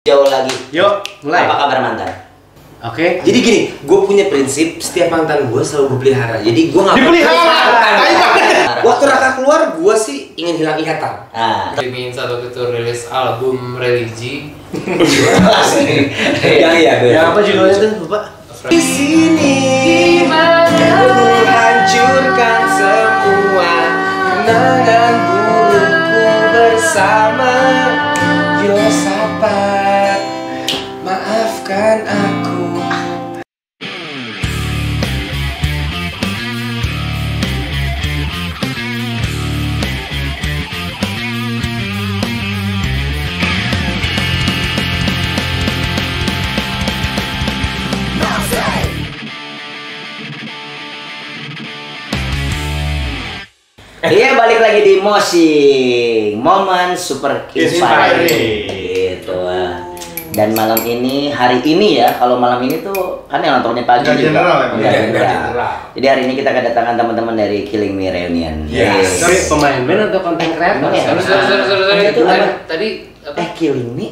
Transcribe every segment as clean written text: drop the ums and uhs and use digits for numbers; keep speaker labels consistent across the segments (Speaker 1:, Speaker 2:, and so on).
Speaker 1: Jauh lagi.
Speaker 2: Yuk, mulai.
Speaker 1: Apa kabar mantan?
Speaker 2: Oke.
Speaker 3: Jadi gini, gue punya prinsip setiap mantan gue selalu gue pelihara. Jadi gue nggak
Speaker 2: Dipelihara.
Speaker 3: Waktu Raka keluar, gue sih ingin hilang ikatan.
Speaker 4: Ingin saat itu rilis album religi.
Speaker 3: Yang
Speaker 2: apa judulnya tuh, Bapak?
Speaker 3: Di sini hancurkan semua kenangan burukku bersama. Yosafat, maafkan aku.
Speaker 1: Iya, balik lagi di Mosing Momen Super Inspiring gitu. Dan malam ini, hari ini ya, kalau malam ini tuh kan yang nontonnya pagi
Speaker 2: Nggak
Speaker 1: juga.
Speaker 2: general ya,
Speaker 1: Nggak
Speaker 3: nggak
Speaker 1: general.
Speaker 3: general.
Speaker 1: Jadi hari ini kita kedatangan teman-teman dari Killing Me Reunion.
Speaker 3: Yes.
Speaker 2: Sorry, pemain band atau konten kreator?
Speaker 1: Emang ya?
Speaker 4: Sorry.
Speaker 1: Itu apa?
Speaker 4: Tadi apa?
Speaker 1: Killing Me?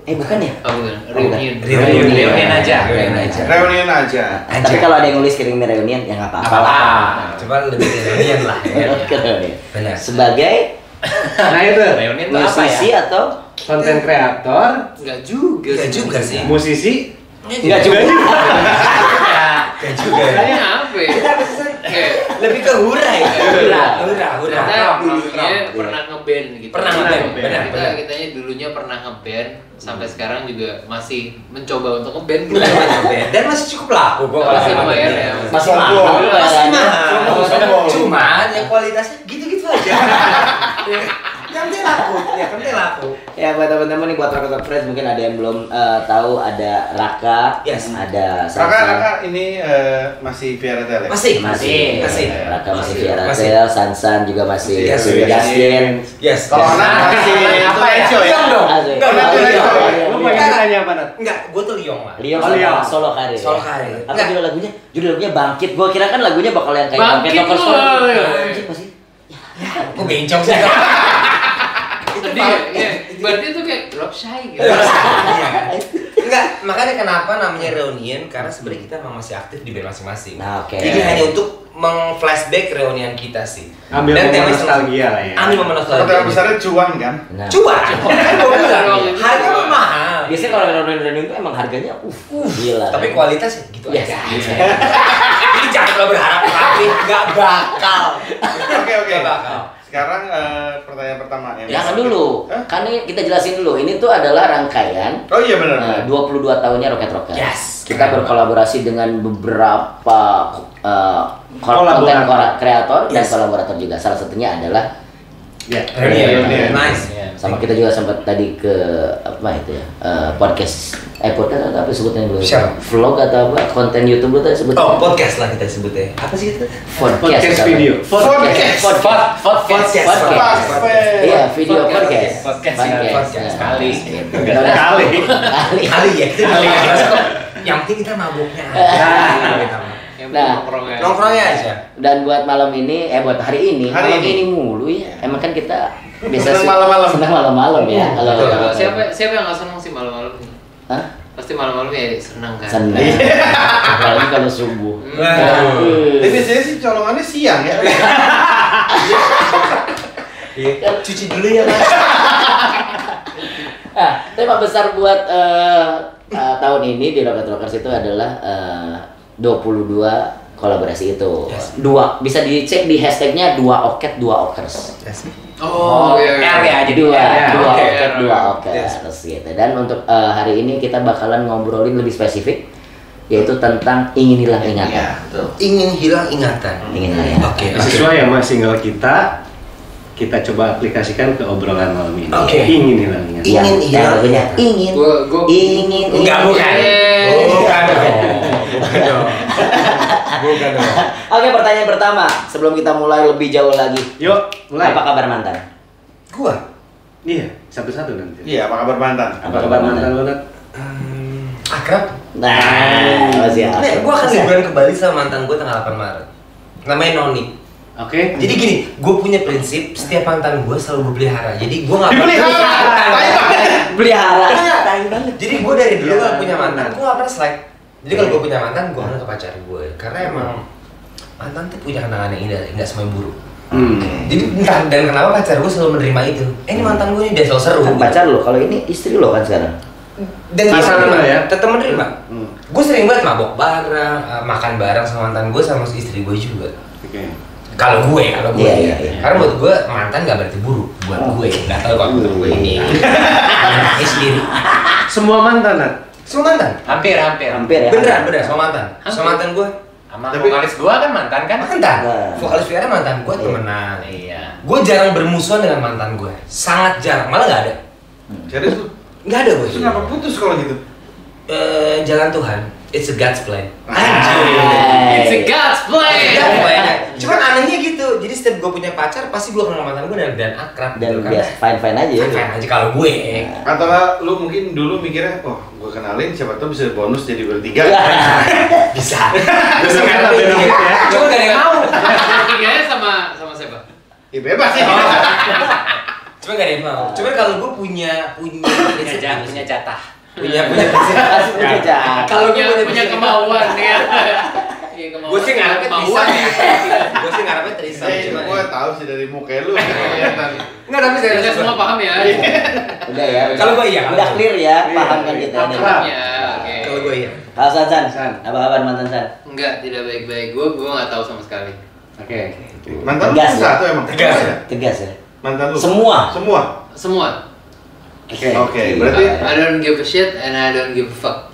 Speaker 1: Bukan ya?
Speaker 4: Oh, bukan.
Speaker 1: Reunion.
Speaker 4: Reunion aja.
Speaker 2: Reunion aja.
Speaker 1: Tapi kalau ada yang nulis Killing Me Reunion, ya nggak apa-apa lah.
Speaker 3: Coba lebih reunian lah. Benar.
Speaker 1: Sebagai
Speaker 2: Nah itu,
Speaker 4: Reunion itu apa
Speaker 1: musisi
Speaker 4: ya?
Speaker 1: atau
Speaker 2: konten kreator,
Speaker 4: Enggak juga.
Speaker 3: Enggak juga sih.
Speaker 2: musisi,
Speaker 1: enggak juga?
Speaker 3: Enggak juga.
Speaker 4: Kayaknya apa ya? Kayak
Speaker 3: Lebih ke hura ya. Hura.
Speaker 4: kita dulunya pernah ngeband gitu.
Speaker 3: Pernah ngeband, benar.
Speaker 4: Kitanya dulunya pernah ngeband sampai sekarang juga masih mencoba untuk ngeband.
Speaker 3: Dan masih cukup laku kok.
Speaker 4: Masih lumayan ya.
Speaker 1: Masih mahal
Speaker 3: Masih
Speaker 1: kayaknya.
Speaker 3: mahal. Cuman yang kualitasnya gitu-gitu aja. Yang penting laku.
Speaker 1: Ya buat teman-teman nih, buat Raka Friends mungkin ada yang belum tahu, ada Raka,
Speaker 3: Yes.
Speaker 1: ada
Speaker 2: Raka ini masih Via Tel ya?
Speaker 3: Masih.
Speaker 1: Raka masih Via
Speaker 3: Masih.
Speaker 1: Ratel, Sansan juga masih
Speaker 3: Yes.
Speaker 1: Justin.
Speaker 3: Yes.
Speaker 2: Kalau anak masih
Speaker 3: apa ya?
Speaker 2: Enzo ya?
Speaker 3: Liong dong.
Speaker 1: Asik.
Speaker 3: Enggak,
Speaker 2: Liong.
Speaker 3: Liong.
Speaker 2: Lu pengen ditanya apa, Nat?
Speaker 3: Enggak, gue tuh Liong lah.
Speaker 1: Liong
Speaker 2: Oh, Liong.
Speaker 1: sama Solo Karir.
Speaker 3: Solo Karir.
Speaker 1: Apa
Speaker 3: Enggak.
Speaker 1: judul lagunya? Judul lagunya Bangkit. Gua kira kan lagunya bakal yang kayak
Speaker 4: Bangkit
Speaker 1: Tokers
Speaker 4: loh.
Speaker 1: Anjing masih.
Speaker 3: Kok bencong sih?
Speaker 4: Tadi ya, berarti itu kayak drop shy gitu.
Speaker 3: Enggak, makanya kenapa namanya reunion? Karena sebenarnya kita memang masih aktif di band masing-masing.
Speaker 1: Nah, oke.
Speaker 3: Jadi hanya untuk meng-flashback reunion kita sih.
Speaker 2: Ambil
Speaker 3: Dan
Speaker 2: momen
Speaker 3: tema
Speaker 2: nostalgia lah ya.
Speaker 3: Ambil momen nostalgia.
Speaker 2: Kata besarnya cuan kan?
Speaker 1: Nah.
Speaker 3: Cuan. Kan gue bilang, harga mah mahal.
Speaker 1: Biasanya kalau reunion itu emang harganya gila.
Speaker 3: Tapi kualitasnya gitu
Speaker 1: Yes.
Speaker 3: aja. Jadi jangan terlalu berharap tapi nggak bakal.
Speaker 2: Oke.
Speaker 3: Nggak bakal.
Speaker 2: Sekarang pertanyaan pertama ya.
Speaker 1: Jangan dulu.
Speaker 2: Hah?
Speaker 1: Kan ini kita jelasin dulu. Ini tuh adalah rangkaian
Speaker 2: Oh iya benar.
Speaker 1: 22 tahunnya Rocket Rocker.
Speaker 3: Yes.
Speaker 1: Kita berkolaborasi dengan beberapa konten
Speaker 2: Kolaborator.
Speaker 1: kreator dan
Speaker 3: Yes.
Speaker 1: kolaborator juga. Salah satunya adalah
Speaker 2: Ya.
Speaker 3: Reunion. Nice.
Speaker 1: sama kita juga sempat tadi ke apa itu ya, podcast atau apa sebutnya dulu?
Speaker 3: Siapa?
Speaker 1: Vlog atau apa? Konten YouTube lu tadi sebutnya?
Speaker 3: Oh, podcast lah kita sebutnya. Apa sih itu?
Speaker 2: Podcast
Speaker 1: apa?
Speaker 2: video.
Speaker 1: Podcast. Iya, video podcast.
Speaker 3: Podcast.
Speaker 4: Kali.
Speaker 1: Gitu.
Speaker 3: Kali ya. Kita
Speaker 2: Kali.
Speaker 3: Yang penting kita mabuknya aja.
Speaker 4: Yang
Speaker 1: Nah,
Speaker 3: Nongkrongnya aja.
Speaker 1: Dan buat malam ini, buat hari ini,
Speaker 2: Hari
Speaker 1: malam
Speaker 2: ini.
Speaker 1: ini mulu ya. Emang kan kita biasa
Speaker 2: Senang malam-malam.
Speaker 1: senang malam-malam ya. Kalau
Speaker 4: Siapa yang nggak seneng sih malam-malam nih?
Speaker 1: Hah?
Speaker 4: Pasti malam-malam ya senang kan.
Speaker 1: Senang. Apalagi kalau subuh.
Speaker 2: Jadi biasanya sih colongannya siang ya.
Speaker 3: Cuci dulu ya, Mas.
Speaker 1: Tema besar buat tahun ini di Rocket Rockers itu adalah 22 kolaborasi itu.
Speaker 3: Yes.
Speaker 1: Dua, bisa dicek di hashtagnya 2oket 2okers.
Speaker 4: Oh, iya.
Speaker 3: R ya, jadi
Speaker 1: Dua
Speaker 3: oke.
Speaker 1: oket 2okers gitu. Dan untuk hari ini kita bakalan ngobrolin lebih spesifik, yaitu tentang ingin hilang ingatan.
Speaker 3: Ingin hilang ingatan.
Speaker 1: Ingin hilang ingatan.
Speaker 3: Oke.
Speaker 2: Sesuai sama single kita coba aplikasikan ke obrolan malam ini.
Speaker 3: Oke.
Speaker 2: Ingin hilang ingatan.
Speaker 3: Ingin hilang
Speaker 1: lagunya
Speaker 3: ingatan.
Speaker 1: ingin.
Speaker 4: Gua
Speaker 1: Ingin.
Speaker 3: Enggak, bukan. Bukan dong.
Speaker 1: Oke, pertanyaan pertama sebelum kita mulai lebih jauh lagi.
Speaker 2: Yuk, mulai.
Speaker 1: Apa kabar mantan?
Speaker 3: Gua.
Speaker 2: Iya, satu-satu nanti.
Speaker 5: Iya, apa kabar mantan?
Speaker 1: Apa kabar mantan?
Speaker 2: Lu, Nat?
Speaker 3: Akrab.
Speaker 1: Nah, masih
Speaker 3: Nih,
Speaker 1: akrab.
Speaker 3: gua akan liburan ke Bali sama mantan gua tanggal 8 Maret. Namanya Noni.
Speaker 2: Oke.
Speaker 3: Jadi gini, gue punya prinsip setiap mantan gue selalu gue pelihara. Jadi gue nggak
Speaker 1: Pelihara.
Speaker 3: Jadi gue dari dulu gak punya mantan, gue gak pernah selek. Jadi kalau gue punya mantan, gue akan ke pacar gue. Karena emang mantan tuh punya kenangan yang indah, nggak semuanya buruk. Jadi entah dan kenapa pacar gue selalu menerima itu. Ini mantan gue ini dia selalu seru.
Speaker 1: Kan pacar lo, kalau ini istri lo kan sekarang.
Speaker 3: Dan dia menerima ya, tetap menerima.
Speaker 2: Hmm.
Speaker 3: Gue sering banget mabok bareng, makan bareng sama mantan gue sama istri gue juga.
Speaker 2: Oke.
Speaker 3: Kalau gue
Speaker 1: Iya.
Speaker 3: karena buat gue mantan gak berarti buruk buat gue. Gak tau kalau menurut gue ini anaknya sendiri.
Speaker 2: Semua mantan, Nat?
Speaker 3: Semua mantan.
Speaker 4: Hampir ya.
Speaker 3: Beneran semua mantan. Semua mantan gue.
Speaker 4: Sama vokalis gua kan mantan kan?
Speaker 3: Mantan. Vokalis Viara mantan gue temenan.
Speaker 4: Iya.
Speaker 3: Gue jarang bermusuhan dengan mantan gue. Sangat jarang, malah gak ada.
Speaker 5: Serius lu?
Speaker 3: Gak ada gue.
Speaker 5: Terus kenapa putus kalau gitu?
Speaker 3: Jalan Tuhan. It's a God's plan.
Speaker 4: It's a God's plan.
Speaker 3: Cuman anehnya gitu. Jadi setiap gue punya pacar, pasti gue kenal mantan gue dan akrab.
Speaker 1: Dan
Speaker 3: gitu,
Speaker 1: biasa fine aja ya.
Speaker 3: fine aja kalau gue.
Speaker 5: Atau nggak lu mungkin dulu mikirnya, oh gue kenalin siapa tahu bisa bonus jadi bertiga.
Speaker 3: Bisa.
Speaker 2: Bisa kan benefit ya.
Speaker 3: Cuma gak ada yang mau.
Speaker 4: Tiganya sama siapa?
Speaker 5: Ya bebas sih.
Speaker 3: Cuma gak ada yang mau. Cuma kalau gue punya
Speaker 4: Punya jatah.
Speaker 3: punya
Speaker 1: Kasih punya jahat.
Speaker 3: Kalau gue
Speaker 4: punya kemauan ya. Iya, kemauan.
Speaker 3: gue sih ngarepnya
Speaker 4: Kemauan
Speaker 3: Trisam.
Speaker 4: ya.
Speaker 3: Gue sih ngarepnya Trisam. Cuma
Speaker 5: Gue tahu sih dari muka lu kelihatan.
Speaker 3: enggak tapi
Speaker 4: Kita
Speaker 3: serius
Speaker 4: semua paham ya.
Speaker 1: Udah ya.
Speaker 3: Kalau gue iya.
Speaker 1: Udah clear ya, paham kan kita ini.
Speaker 4: Akrabnya, oke.
Speaker 3: Kalau gue iya.
Speaker 1: Kalau San,
Speaker 2: San.
Speaker 1: apa kabar mantan San?
Speaker 4: Enggak, tidak baik-baik. Gua nggak tahu sama sekali.
Speaker 2: Oke.
Speaker 5: Mantan lu
Speaker 1: Tegas ya?
Speaker 5: satu emang.
Speaker 3: Tegas ya?
Speaker 1: Tegas ya.
Speaker 5: Mantan lu.
Speaker 1: Semua?
Speaker 4: Semua.
Speaker 5: Oke, berarti
Speaker 4: I don't give a shit and I don't give a fuck.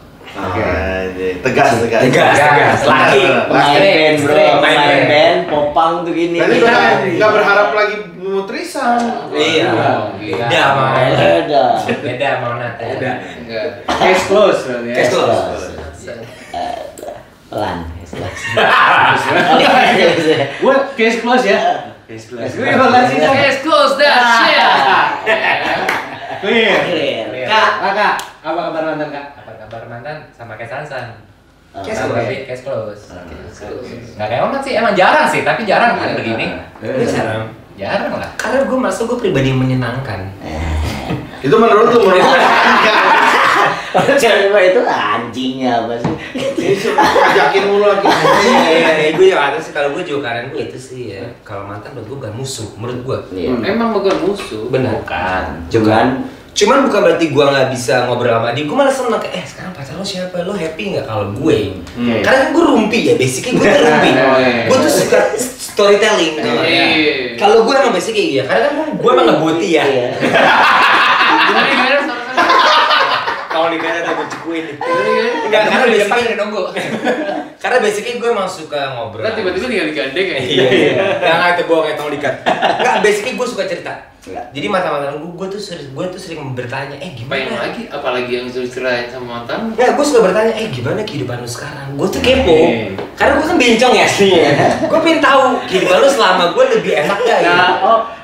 Speaker 5: tegas.
Speaker 3: Laki.
Speaker 1: Pemain band bro, pemain band, popang tuh gini.
Speaker 5: Berarti nggak berharap lagi mau trisam.
Speaker 3: Iya. Beda sama
Speaker 1: Beda.
Speaker 3: sama Nat. Beda.
Speaker 4: Enggak.
Speaker 2: Case close berarti ya.
Speaker 3: Case close.
Speaker 1: Pelan.
Speaker 2: Gua case close ya. Case close. Gue evaluasi dong.
Speaker 4: Let's close that shit.
Speaker 2: Clear.
Speaker 1: Kak,
Speaker 2: Apa kabar mantan, Kak?
Speaker 6: Apa kabar mantan sama kayak Sansan?
Speaker 3: Case
Speaker 6: Tapi
Speaker 3: close.
Speaker 6: case close. Nggak kayak Omat sih, emang jarang sih, tapi jarang kan begini. Jarang lah.
Speaker 3: Karena gue merasa gue pribadi yang menyenangkan.
Speaker 5: Itu menurut lu
Speaker 1: cewek itu anjingnya apa sih?
Speaker 5: ajakin mulu lagi.
Speaker 3: Iya, gue juga ada sih kalau gue juga karena gue itu sih ya. Kalau mantan menurut gue bukan musuh, menurut gue.
Speaker 1: Iya.
Speaker 4: Emang bukan musuh.
Speaker 3: Benar.
Speaker 1: Cuman
Speaker 3: Bukan berarti gue nggak bisa ngobrol sama dia. Gue malah seneng kayak, sekarang pacar lo siapa? Lo happy nggak kalau gue? Karena kan gue rumpi ya, basically gue tuh rumpi. Gue tuh suka storytelling.
Speaker 4: Iya.
Speaker 3: Kalau gue emang basically iya, karena kan gue emang ngeboti ya.
Speaker 4: Gimana sama-sama?
Speaker 3: Kalau di mana tuh gue cekuin.
Speaker 6: Enggak, karena di depan udah nunggu.
Speaker 3: Karena basically gue emang suka ngobrol.
Speaker 4: Lah tiba-tiba tinggal digandeng ya.
Speaker 3: Iya. Yang itu gue kayak tong dikat. Enggak, basically gue suka cerita. Jadi mantan-mantan gue tuh sering bertanya,
Speaker 4: Apa yang
Speaker 3: gimana?
Speaker 4: lagi? Apalagi yang sudah ceritain sama mantan?
Speaker 3: Ya, gue suka bertanya, gimana kehidupan lu sekarang? Gue tuh kepo. Karena gue kan bencong ya aslinya. Gue pengen tahu kehidupan lu selama gue lebih enak gak ya?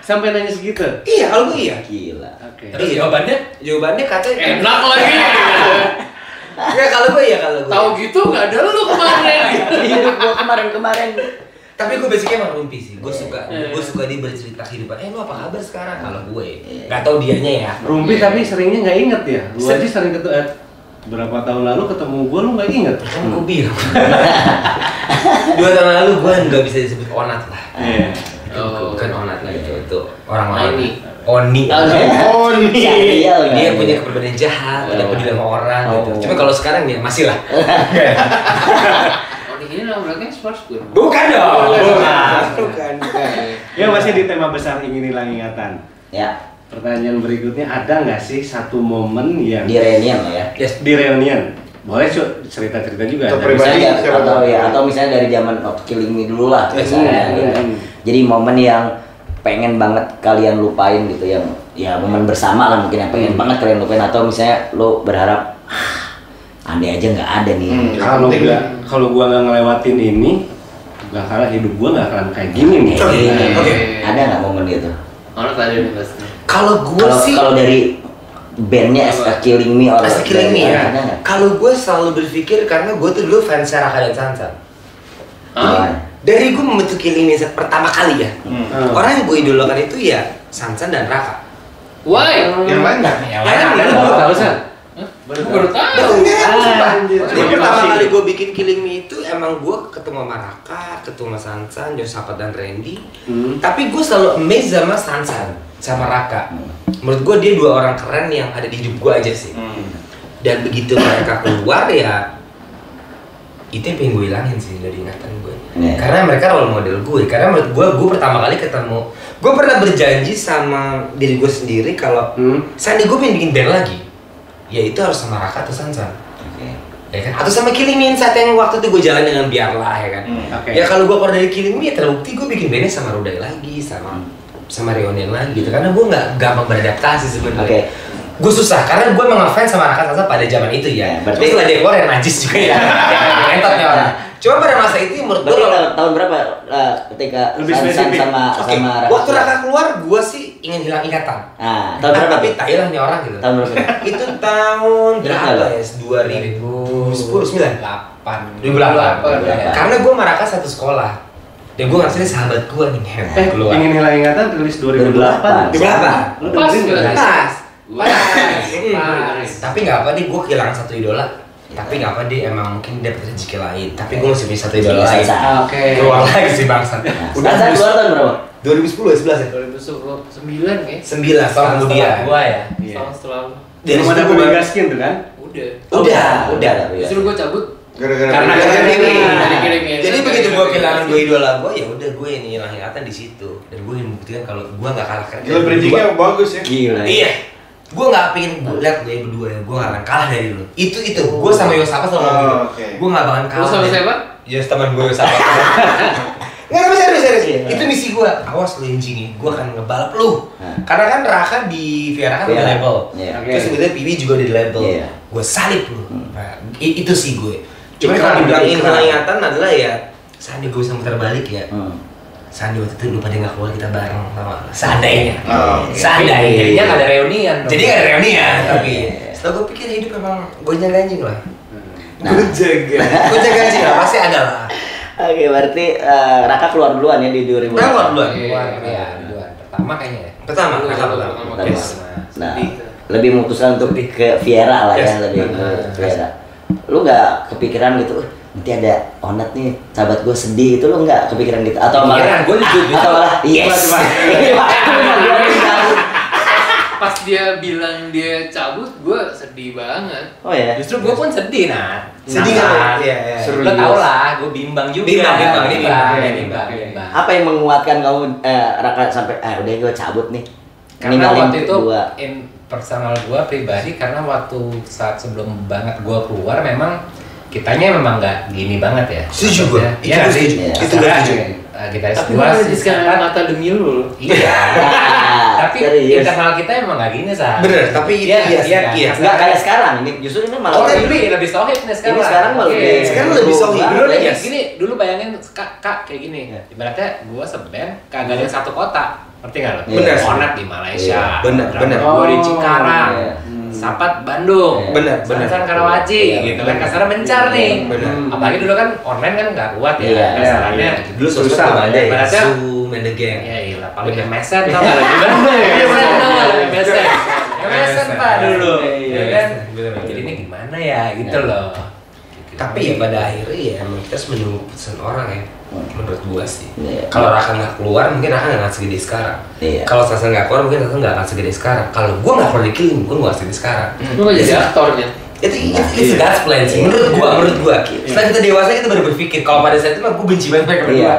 Speaker 2: Sampai nanya segitu.
Speaker 3: Iya, kalau gue iya.
Speaker 1: gila.
Speaker 2: Oke.
Speaker 3: Terus jawabannya katanya
Speaker 4: Enak lagi.
Speaker 3: Ya kalau gue iya kalau gue.
Speaker 4: Tahu gitu nggak ada lu kemarin.
Speaker 1: Hidup gua kemarin.
Speaker 3: Tapi gue basically emang rumpi sih. Gue suka dia bercerita kehidupan. Lu apa kabar sekarang? Kalau gue nggak tahu dianya ya.
Speaker 2: Rumpi tapi seringnya nggak inget ya. Lu aja sering ketemu berapa tahun lalu ketemu gua lu nggak inget.
Speaker 3: Kan gue bilang 2 tahun lalu gue nggak bisa disebut onat lah.
Speaker 2: Iya.
Speaker 3: Bukan onat lah itu orang lain.
Speaker 4: Oni.
Speaker 3: Oni. Dia
Speaker 1: Iya.
Speaker 3: punya kepribadian jahat, tidak peduli sama orang gitu. Cuma kalau sekarang ya masih lah.
Speaker 4: Oni ini nama belakangnya Spurs gue.
Speaker 3: Bukan dong. Bukan.
Speaker 2: Ya masih di tema besar ingin hilang ingatan.
Speaker 1: Ya,
Speaker 2: Pertanyaan berikutnya, ada nggak sih satu momen yang
Speaker 1: di reunion lah ya.
Speaker 3: Yes.
Speaker 2: di reunion? Boleh cerita-cerita juga.
Speaker 5: Atau
Speaker 2: ada.
Speaker 5: pribadi.
Speaker 1: Misalnya,
Speaker 5: siapa
Speaker 1: atau
Speaker 5: tahu.
Speaker 1: ya, atau misalnya dari zaman Not Killing Me dulu lah misalnya gitu. Jadi momen yang pengen banget kalian lupain gitu, yang ya momen bersama lah mungkin yang pengen banget kalian lupain, atau misalnya lo berharap andai aja nggak ada nih.
Speaker 2: Kalau gua nggak ngelewatin ini, nggak kalah hidup gua nggak akan kayak gini nih.
Speaker 3: Oke.
Speaker 1: Ada nggak momen gitu?
Speaker 4: Mana tadi nih pasti.
Speaker 3: Kalau gue sih
Speaker 1: Kalau dari bandnya As A Killing Me or
Speaker 3: As A Killing Me ya.
Speaker 1: ada nggak?
Speaker 3: Kalau gue selalu berpikir karena gue tuh dulu fans Raka dan Sansan.
Speaker 4: Ah.
Speaker 3: dari gue membentuk Killing Me pertama kali ya. Orang yang gue idolakan itu ya Sansan dan Raka.
Speaker 4: Why?
Speaker 5: Yang lain nggak?
Speaker 6: Yang lain ada
Speaker 2: Baru tahu San.
Speaker 4: Baru tahu.
Speaker 3: Jadi pertama kali gue bikin Killing Me itu emang gue ketemu sama Raka, ketemu sama Sansan, Josaphat dan Randy. Tapi gue selalu amazed sama Sansan, sama Raka. Menurut gue dia dua orang keren yang ada di hidup gue aja sih. Dan begitu mereka keluar ya, itu yang pengen gue hilangin sih dari ingatan gue. Karena mereka role model gue. Karena menurut gue pertama kali ketemu, gue pernah berjanji sama diri gue sendiri kalau Sandi gue pengen bikin band lagi, ya itu harus sama Raka atau Sansan. Ya kan? Atau sama Killing Me saat yang waktu itu gue jalan dengan Biarlah ya kan. Ya kalau gue keluar dari Killing Me ya terbukti gue bikin bandnya sama Rudai lagi, sama Reunion lagi gitu. Karena gue nggak gampang beradaptasi sebenarnya. Gue susah karena gue emang ngefans sama Raka Sansan pada zaman itu ya. Berarti setelah dia keluar yang najis juga ya. Entotnya orang. Cuma pada masa itu menurut gue
Speaker 1: tahun berapa ketika Sansan sama Raka?
Speaker 3: Waktu Raka keluar gue sih ingin hilang ingatan.
Speaker 1: Tahun berapa?
Speaker 3: Tapi tai lah nih orang gitu.
Speaker 1: Tahun berapa?
Speaker 3: Itu tahun berapa ya? 2010, 2008. Karena gue sama Raka satu sekolah. Dan gue ngerasa ini sahabat gue nih keluar.
Speaker 2: Ingin hilang ingatan rilis 2008.
Speaker 3: 2008.
Speaker 2: Lu dengerin nggak?
Speaker 3: Pas. Tapi nggak apa deh, gue kehilangan satu idola. Tapi nggak apa deh, emang mungkin dia dapat rezeki lain. Tapi gue masih punya satu idola lain. Keluar lagi sih bangsa.
Speaker 1: Udah keluar tahun berapa?
Speaker 3: 2010 ya 11 ya.
Speaker 4: 2009 ya.
Speaker 3: 9 tahun kemudian.
Speaker 6: Gua ya.
Speaker 4: Tahun setelah.
Speaker 2: Dari mana gue gaskin tuh kan?
Speaker 3: Udah.
Speaker 4: Justru gue cabut
Speaker 5: Gara-gara
Speaker 4: Killing.
Speaker 3: Jadi begitu gue kehilangan gue idola gue, ya udah gue ini hilang ingatan di situ. Dan gue ingin membuktikan kalau gue nggak kalah kan.
Speaker 5: Gila bridgingnya bagus ya.
Speaker 1: Gila.
Speaker 3: Iya. Gue nggak pengen lihat gue berdua ya, gue nggak akan kalah dari lu. Itu. Gue sama Yosaphat selalu ngomong. Gue nggak bakalan kalah.
Speaker 4: Lu sama siapa?
Speaker 3: Ya teman gue Yosaphat. Nggak tapi serius. Itu misi gue. Awas lu anjing, gue akan ngebalap lu. Karena kan Raka di Viera kan ada label. Terus sebetulnya Piwi juga di label. Gue salib lu. Itu sih gue. Cuma kalau dibilang hilang ingatan adalah ya Sandi gue bisa muter balik ya. Sandi waktu itu lu pada nggak keluar kita bareng sama seandainya.
Speaker 6: Jadinya nggak ada reunian.
Speaker 3: Jadi nggak ada reunian. Tapi setelah gue pikir hidup emang gue jaga anjing lah. Gue jaga anjing lah, pasti ada lah.
Speaker 1: Oke, berarti Raka keluar duluan ya di 2000.
Speaker 3: Keluar duluan.
Speaker 6: Duluan. Pertama kayaknya ya.
Speaker 3: Pertama, Raka pertama.
Speaker 1: Nah, lebih memutuskan untuk ke Viera lah ya, lebih ke Viera. Lu nggak kepikiran gitu, nanti ada Onet nih, sahabat gue sedih itu, lu nggak kepikiran gitu? Atau malah
Speaker 6: gue jujur
Speaker 1: atau malah yes.
Speaker 4: Pas dia bilang dia cabut, gue sedih banget.
Speaker 1: Oh ya.
Speaker 6: Justru gue pun sedih, Nat.
Speaker 3: Sedih kan? Iya.
Speaker 6: Lo tau lah, gue bimbang juga. Bimbang.
Speaker 1: Apa yang menguatkan kamu Raka sampai udah gue cabut nih?
Speaker 6: Karena
Speaker 1: Ninggalin
Speaker 6: waktu itu
Speaker 1: gua.
Speaker 6: Personal gue pribadi, karena waktu saat sebelum banget gue keluar memang kitanya memang nggak gini banget ya.
Speaker 3: Setuju gue.
Speaker 6: Iya sih.
Speaker 3: Itu gue setuju.
Speaker 6: Gitaris
Speaker 4: Tapi
Speaker 6: dua
Speaker 4: malah sekarang mata demi lu.
Speaker 6: Iya. Tapi internal kita emang nggak gini sah.
Speaker 3: Bener. Tapi iya.
Speaker 1: Nggak kayak sekarang. Ini justru ini malah
Speaker 6: lebih sohib nih sekarang.
Speaker 1: Ini sekarang malah
Speaker 3: sekarang lebih sohib.
Speaker 6: Dulu nih gini, dulu bayangin kak kayak gini. Ibaratnya gue seband kagak ada yang satu kota. Ngerti nggak lo?
Speaker 3: Bener.
Speaker 6: Onet di Malaysia.
Speaker 3: Bener.
Speaker 6: Gue di Cikarang. Sapat Bandung, Sansan Karawaci, gitu kan kasarnya mencar nih. Apalagi dulu kan online kan nggak kuat ya, kasarannya.
Speaker 3: Dulu susah ada ya.
Speaker 6: Ibaratnya
Speaker 3: Zoom and the gang.
Speaker 6: ya ilah paling MSN tau nggak lagi MSN pak dulu, ya kan. Jadi ini gimana ya gitu loh.
Speaker 3: Tapi ya pada akhirnya ya emang kita harus menunggu keputusan orang ya. Menurut gua sih. Kalau Raka nggak keluar mungkin Raka nggak segede sekarang. Kalau Sansan nggak keluar mungkin Sansan nggak akan segede sekarang. Kalau gua nggak keluar di Killing, gua nggak segede sekarang.
Speaker 4: Lu nggak jadi aktornya.
Speaker 3: Itu God's plan sih. Menurut gua. Setelah kita dewasa kita baru berpikir. Kalau pada saat itu mah gua benci banget mereka berdua.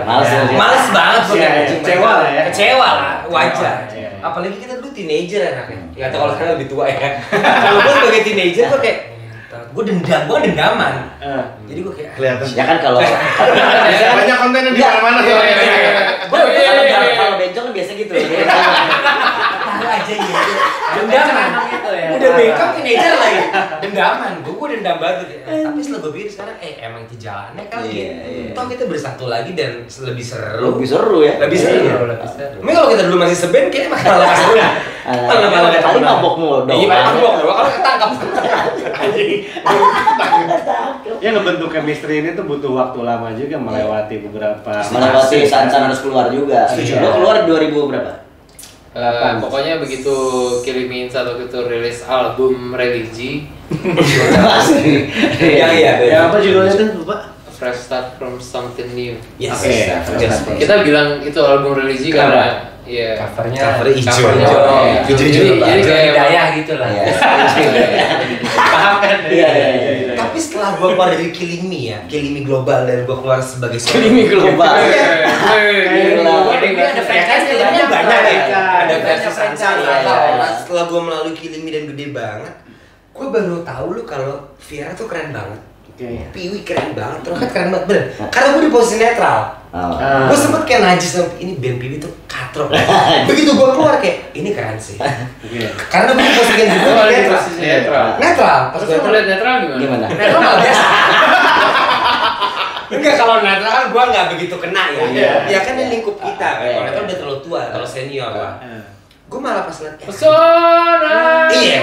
Speaker 3: Males banget gua
Speaker 2: Kecewa lah ya.
Speaker 3: Kecewa lah, wajar. Apalagi kita dulu teenager anaknya. Nggak tahu kalau sekarang lebih tua ya. Kalau gua sebagai teenager gua kayak gue dendaman. Jadi gue kayak
Speaker 5: Kelihatan.
Speaker 1: Ya kan kalau
Speaker 5: Banyak kontennya di mana-mana.
Speaker 1: kalau bencong kan biasa gitu.
Speaker 3: tahu aja ya. Dendaman gitu ya. Udah bengkok teenager lagi. Dendaman. Gue dendam banget ya. Tapi setelah gue pikir sekarang emang itu jalannya kali. Toh kita bersatu lagi dan lebih seru.
Speaker 1: Lebih seru ya.
Speaker 3: Lebih seru. Tapi kalau kita dulu masih seben kayaknya malah seru.
Speaker 1: Paling mabok mulu dong.
Speaker 3: Iya, mabok doang kalau ketangkap.
Speaker 2: Ya ngebentuk chemistry ini tuh butuh waktu lama juga, melewati beberapa
Speaker 1: Sansan harus keluar juga. Lo keluar 2000 berapa?
Speaker 4: Pokoknya begitu Killing Me Inside waktu itu rilis album religi.
Speaker 1: Iya.
Speaker 2: Apa judulnya tuh, lupa?
Speaker 4: Fresh Start from Something New.
Speaker 3: Yes.
Speaker 4: Kita bilang itu album religi karena ya
Speaker 3: cover hijau.
Speaker 4: Jadi kayak
Speaker 6: hidayah gitu lah.
Speaker 4: Paham kan?
Speaker 1: Iya.
Speaker 3: Tapi setelah gua keluar dari Killing Me global dan gua keluar sebagai
Speaker 1: Killing Me global.
Speaker 4: Ini ada franchise filmnya
Speaker 3: banyak ya.
Speaker 6: Ada
Speaker 3: versi
Speaker 6: franchise.
Speaker 3: Setelah gua melalui Killing Me dan gede banget, gua baru tahu lu kalau Viera tuh keren banget. Piwi keren banget, terus kan keren banget bener. Karena gue di posisi netral. Gue sempet kayak najis ini band Piwi tuh katrok. Begitu gue keluar kayak ini keren sih. Karena gue di posisi netral. Netral. Pas gue
Speaker 4: lihat netral gimana?
Speaker 3: Netral malah biasa. Enggak, kalau netral kan gue nggak begitu kena ya. Ya kan ini lingkup kita. Kalau netral udah terlalu tua, terlalu senior lah. Gue malah pas liat
Speaker 4: pesona.
Speaker 3: Iya.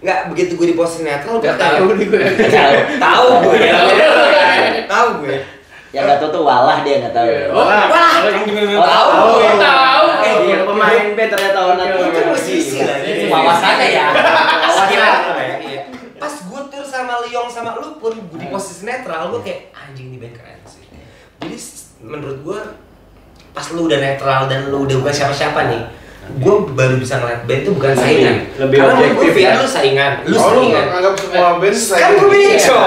Speaker 3: Nggak, begitu gue di posisi netral gue tahu gue. Tahu gue.
Speaker 1: Yang nggak tahu tuh walah dia nggak tahu.
Speaker 3: Tahu.
Speaker 1: Dia pemain band ternyata warna
Speaker 3: Itu musisi lah.
Speaker 6: Wawasannya ya.
Speaker 3: Pas gue tur sama Leong sama lu pun gue di posisi netral, gue kayak anjing ini band keren sih. Jadi menurut gue pas lu udah netral dan lu udah bukan siapa-siapa nih, gue baru bisa ngeliat band itu bukan saingan.
Speaker 2: Lebih
Speaker 3: karena menurut
Speaker 2: objektif
Speaker 3: gue
Speaker 2: ya.
Speaker 3: lu saingan. Lu
Speaker 5: Lu nganggap semua band
Speaker 3: Kan
Speaker 5: saingan.
Speaker 3: gue beda.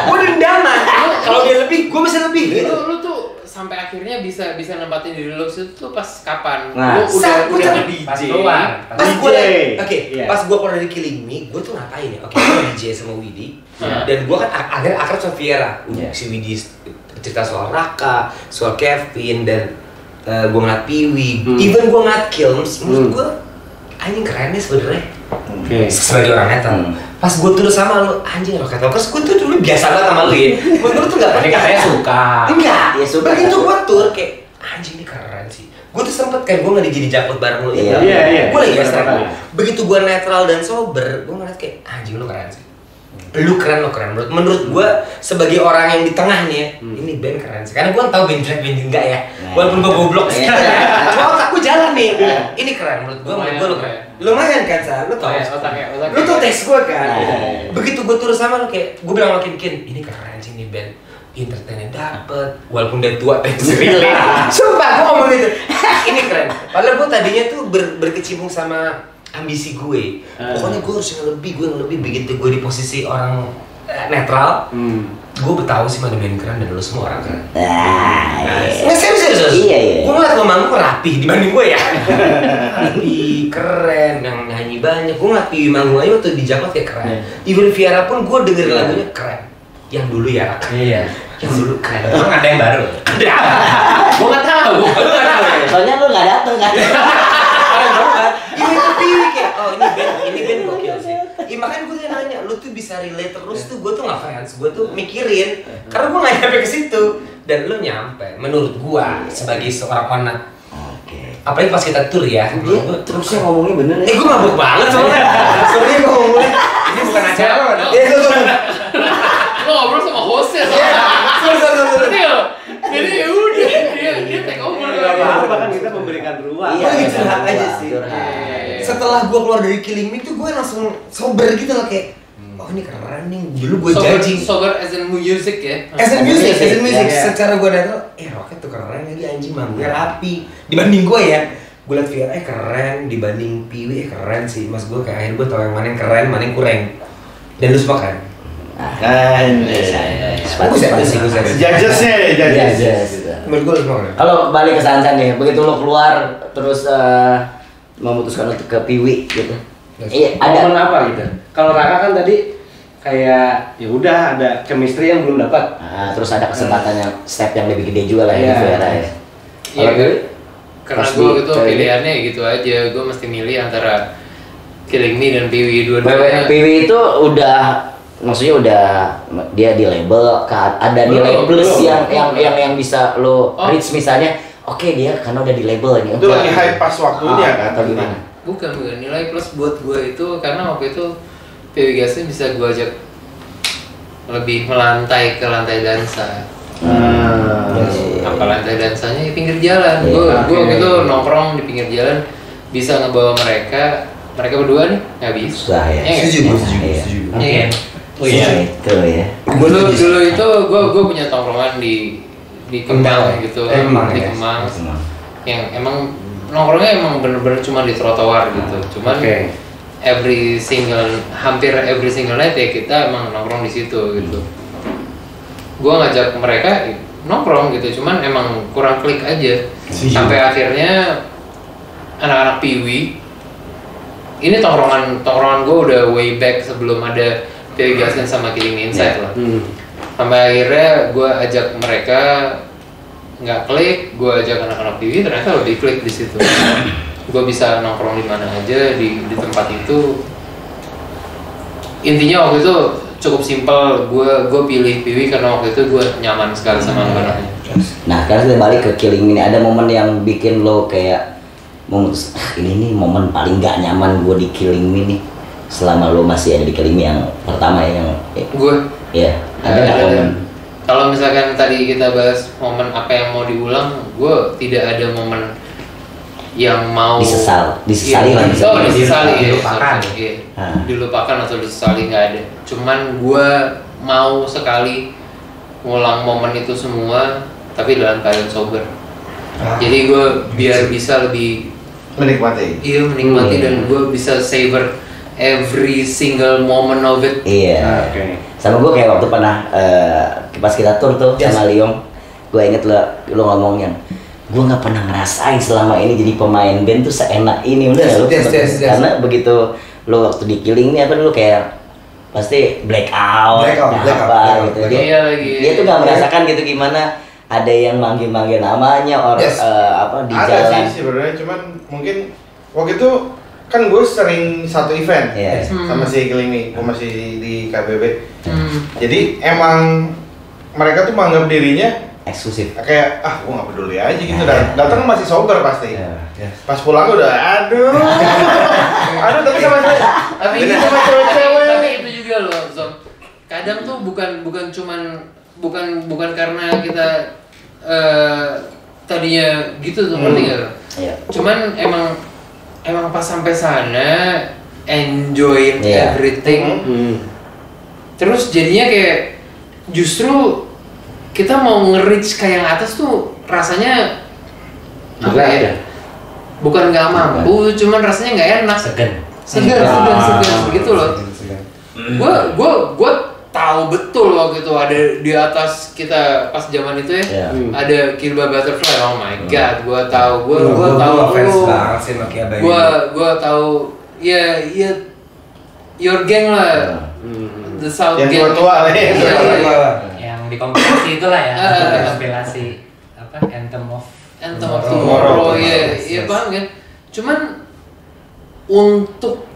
Speaker 3: Gue dendaman. Kalau dia lebih, gue bisa lebih. Gitu.
Speaker 4: Lu tuh sampai akhirnya bisa nempatin diri lu situ tuh pas kapan?
Speaker 1: Nah,
Speaker 4: Lu udah
Speaker 3: DJ.
Speaker 6: Pas keluar.
Speaker 3: Pas gue
Speaker 2: Iya.
Speaker 3: pas gue keluar dari Killing Me, gue tuh ngapain ya? Gue DJ sama Widi, dan gue kan akhirnya akrab sama Viera. Si Widi cerita soal Raka, soal Kevin, dan gue ngeliat Piwi, even gue ngeliat Kilms, menurut gue anjing keren nih sebenarnya. Sebagai orang metal. Pas gue turun sama lu, anjing rock rockers, gue tuh dulu biasa banget sama lu ya. Menurut lu tuh nggak
Speaker 6: Tadi katanya suka.
Speaker 3: Enggak,
Speaker 1: Ya, suka.
Speaker 3: begitu gue tur kayak anjing ini keren sih. Gue tuh sempet kan gue nggak jadi jakut bareng lu.
Speaker 1: Iya.
Speaker 3: Gue lagi biasa.
Speaker 2: Bener.
Speaker 3: Begitu gue netral dan sober, gue ngeliat kayak anjing lu keren sih. Lu keren. Menurut gue sebagai orang yang di tengah nih ya, ini band keren sih. Karena gue tahu band jelek band enggak ya. Walaupun gue goblok sih. Cuma otak gue jalan nih. Ini keren menurut gue lu keren. Lumayan kan Sa, lu tau. Lu tuh tes gue kan. Begitu gue turun sama lu kayak gue bilang sama Kin, ini keren sih nih band. Entertainnya dapet, walaupun udah tua pengen relate. Sumpah gue ngomong gitu. Ini keren. Padahal gue tadinya tuh berkecimpung sama ambisi gue. Pokoknya gue harus yang lebih, begitu gue di posisi orang netral. Gue tahu sih mana band keren dan lu semua orang keren. Nggak serius.
Speaker 1: Iya.
Speaker 3: Gue ngeliat lo manggung rapi dibanding gue ya. Rapi, keren, yang nyanyi banyak. Gue ngeliat Piwi manggung aja waktu di Jakarta kayak keren. Even Viera pun gue dengerin lagunya keren. Yang dulu ya.
Speaker 6: Iya.
Speaker 3: Yang dulu keren.
Speaker 6: Emang ada yang baru?
Speaker 4: Gua nggak tahu.
Speaker 1: Soalnya lu nggak dateng kan?
Speaker 3: Ini tuh Piwi kayak, oh ini band gokil sih. Ya makanya gue nanya, lu tuh bisa relate terus tuh, gue tuh nggak fans, gue tuh mikirin, karena gue nggak nyampe ke situ, dan lu nyampe. Menurut gue sebagai seorang anak, apalagi pas kita tour ya,
Speaker 1: Terusnya ngomongnya bener ya?
Speaker 3: gue mabuk banget soalnya. Soalnya gue ngomongnya,
Speaker 6: Ini bukan acara loh.
Speaker 4: Lo ngobrol sama hostnya Jadi ya udah dia take over.
Speaker 2: Gak apa-apa kan kita memberikan ruang.
Speaker 3: Iya, gitu curhat aja sih. Setelah gue keluar dari Killing Me tuh gue langsung sober gitu loh kayak, oh ini keren nih, dulu gue judging.
Speaker 4: Sober as in music ya?
Speaker 3: As in music.
Speaker 1: Iya.
Speaker 3: Secara gue datang, Rocket tuh keren lagi anjing, manggungnya rapi. Dibanding gue ya, gue liat Viera keren, dibanding Piwi keren sih. Mas gue kayak akhirnya gue tau yang mana yang keren, mana yang kurang. Dan lu semua keren.
Speaker 5: Judgesnya ya,
Speaker 1: Judges.
Speaker 3: Menurut gue lu semua keren.
Speaker 1: Kalau balik ke Sansan nih, begitu lo keluar terus memutuskan untuk ke Piwi gitu. Iya,
Speaker 2: Momen
Speaker 1: ada.
Speaker 2: apa gitu? Kalau Raka kan tadi kayak ya udah ada chemistry yang belum dapat.
Speaker 1: Terus ada kesempatan yang step yang lebih gede juga lah ya di Viera ya.
Speaker 4: Iya, karena
Speaker 1: Pas
Speaker 4: gue
Speaker 1: di-
Speaker 4: gitu pilihannya gitu aja, gue mesti milih antara Killing Me dan Piwi dua-duanya.
Speaker 1: Piwi itu maksudnya udah dia di label, ada nilai plus yang bisa lo reach misalnya, oke dia karena udah di label ini.
Speaker 5: Itu lagi hype pas waktunya kan?
Speaker 1: Atau gimana?
Speaker 4: Bukan nilai plus buat gue itu karena waktu itu PW Gasnya bisa gue ajak lebih melantai ke lantai dansa. Apa lantai dansanya di pinggir jalan. Gue gitu nongkrong di pinggir jalan bisa ngebawa mereka berdua nih nggak bisa.
Speaker 3: Setuju.
Speaker 1: Oh iya itu ya.
Speaker 4: Dulu itu gue punya tongkrongan di Kemang gitu, di Kemang. Yang emang nongkrongnya emang bener-bener cuma di trotoar gitu. Cuman hampir every single night ya kita emang nongkrong di situ gitu. Gue ngajak mereka nongkrong gitu, cuman emang kurang klik aja. Sampai akhirnya anak-anak Piwi, ini tongkrongan gue udah way back sebelum ada PW Gasnya sama Killing Inside lah. Sampai akhirnya gue ajak mereka nggak klik, gue ajak anak-anak Piwi ternyata lebih klik di situ. Gue bisa nongkrong di mana aja di tempat itu. Intinya waktu itu cukup simpel, gue pilih Piwi karena waktu itu gue nyaman sekali sama anak-anaknya.
Speaker 1: Nah, sekarang kita balik ke Killing Me. Ada momen yang bikin lo kayak ini nih momen paling gak nyaman gue di Killing Me nih selama lo masih ada di Killing Me yang pertama ya, yang
Speaker 4: gue
Speaker 1: ada nggak momen?
Speaker 4: Kalau misalkan tadi kita bahas momen apa yang mau diulang, gue tidak ada momen yang mau
Speaker 1: disesali lah.
Speaker 4: Dilupakan atau disesali nggak ada. Cuman gue mau sekali ngulang momen itu semua, tapi dalam keadaan sober. Jadi gue biar bisa lebih
Speaker 5: menikmati.
Speaker 4: Iya, menikmati dan gue bisa savor every single moment of it.
Speaker 1: Iya. Sama gue kayak waktu pernah pas kita tour tuh sama Liong, gue inget lo ngomongnya, gue nggak pernah ngerasain selama ini jadi pemain band tuh seenak ini, udah lo karena begitu lo waktu di Killing ini apa dulu kayak pasti blackout gitu. Dia tuh nggak merasakan gitu gimana ada yang manggil namanya di
Speaker 5: ada
Speaker 1: jalan.
Speaker 5: Ada sih sebenarnya, cuman mungkin waktu itu kan gue sering satu event sama si Killing Me, gue masih di KBB. Jadi emang mereka tuh menganggap dirinya
Speaker 1: eksklusif,
Speaker 5: kayak gue nggak peduli aja gitu. Dan datang masih sober pasti. Pas pulang udah aduh tapi sama cewek-cewek.
Speaker 4: Tapi itu juga loh, Zom. Kadang tuh bukan karena kita tadinya gitu tuh, ngerti nggak? Cuman emang pas sampai sana enjoy everything. Terus jadinya kayak justru kita mau nge-reach ke yang atas tuh rasanya bukan nggak mampu, cuman rasanya nggak enak, segan begitu loh. Gue tahu betul waktu itu ada di atas kita pas zaman itu ada Kill by Butterfly. Oh my god, gue tahu
Speaker 3: fans banget sih sama Kill by Butterfly.
Speaker 4: Gue tahu ya your gang lah, the South
Speaker 5: yang
Speaker 4: gang.
Speaker 5: tua
Speaker 6: Yang dikompilasi itulah ya, kompilasi apa Anthem of
Speaker 4: Tomorrow. Iya banget. Cuman untuk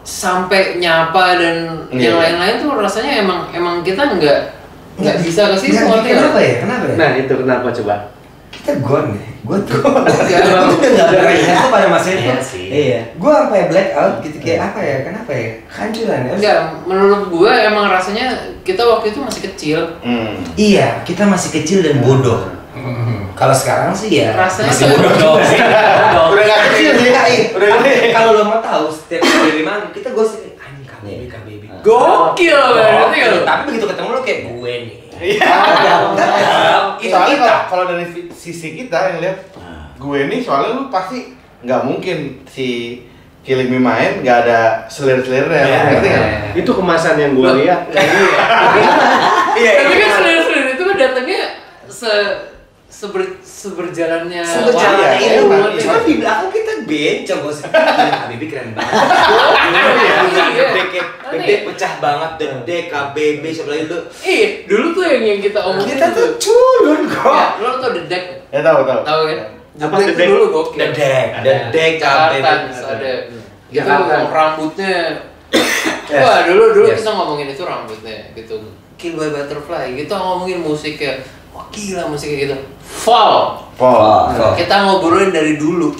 Speaker 4: sampai nyapa dan yang lain-lain tuh rasanya emang kita nggak bisa ke situ.
Speaker 3: Kenapa ya?
Speaker 2: Nah itu kenapa coba?
Speaker 3: Kita gone deh. Gue tuh udah nggak pernah pada masa itu. Iya. Gue sampai blackout gitu kayak apa ya? Kenapa ya? Hancuran ya.
Speaker 4: Enggak, menurut gue emang rasanya kita waktu itu masih kecil.
Speaker 3: Iya, kita masih kecil dan bodoh. Kalau sekarang sih ya
Speaker 4: rasanya
Speaker 3: masih bodoh sih.
Speaker 5: Udah nggak kecil sih.
Speaker 3: Kalau lo mau tahu setiap dari mana kita gosip anjing KBB.
Speaker 4: Gokil banget.
Speaker 3: Tapi begitu ketemu lo kayak gue nih.
Speaker 5: Soalnya kalau dari sisi kita yang lihat gue nih, soalnya lu pasti nggak mungkin si Killing Me main nggak ada selir-selirnya, ngerti nggak?
Speaker 2: Itu kemasan yang gue lihat.
Speaker 4: Iya. Tapi kan selir-selir itu kan datangnya seberjalannya
Speaker 3: itu. Cuma di belakang kita bencong bos. KBB keren banget. Dedek pecah banget, Dedek KBB sebelah itu.
Speaker 4: Dulu tuh yang kita omongin
Speaker 3: kita tuh culun kok.
Speaker 4: Lo tau Dedek?
Speaker 5: Ya tahu.
Speaker 4: Tahu kan?
Speaker 2: Apa
Speaker 4: Dedek dulu gokil.
Speaker 3: Dedek KBB.
Speaker 4: Ada. Itu rambutnya. Wah dulu kita ngomongin itu rambutnya gitu. Kill by Butterfly. Kita ngomongin musiknya. Wah gila musiknya gitu. Fall.
Speaker 1: Fall.
Speaker 4: Kita ngobrolin dari dulu.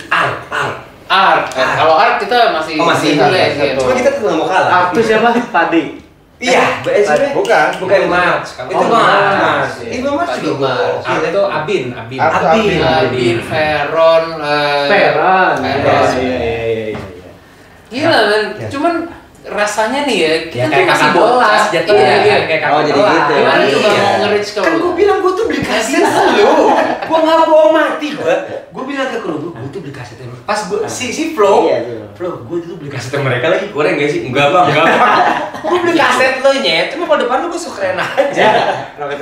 Speaker 4: Art. Kalau Art kita masih
Speaker 3: boleh. Cuma kita tuh nggak mau kalah.
Speaker 2: Art itu siapa? Padi.
Speaker 3: Iya,
Speaker 5: bukan
Speaker 6: Mas.
Speaker 3: Itu Mas. Itu Mas juga.
Speaker 6: Art itu Abin.
Speaker 4: Veron.
Speaker 2: Iya.
Speaker 4: Gila men, cuman rasanya nih ya, kita tuh
Speaker 6: kayak
Speaker 4: masih
Speaker 6: kakak
Speaker 4: bocah
Speaker 6: kelas jatuhnya, kayak kakak
Speaker 1: jadi
Speaker 6: kelas.
Speaker 1: gitu.
Speaker 4: Gimana coba
Speaker 3: Iya.
Speaker 4: mau nge-reach ke
Speaker 3: Kan
Speaker 4: lu?
Speaker 3: gue bilang gue tuh beli kaset lu. Gue nggak bohong mati gue. Gue bilang ke kru gue tuh beli kasetnya. Pas gue si Flo, gue tuh beli kasetnya mereka lagi kurang gak sih? Enggak bang. Gue beli kaset lo nyet. Cuma kalau depan lu gue suka keren aja.
Speaker 2: Rocket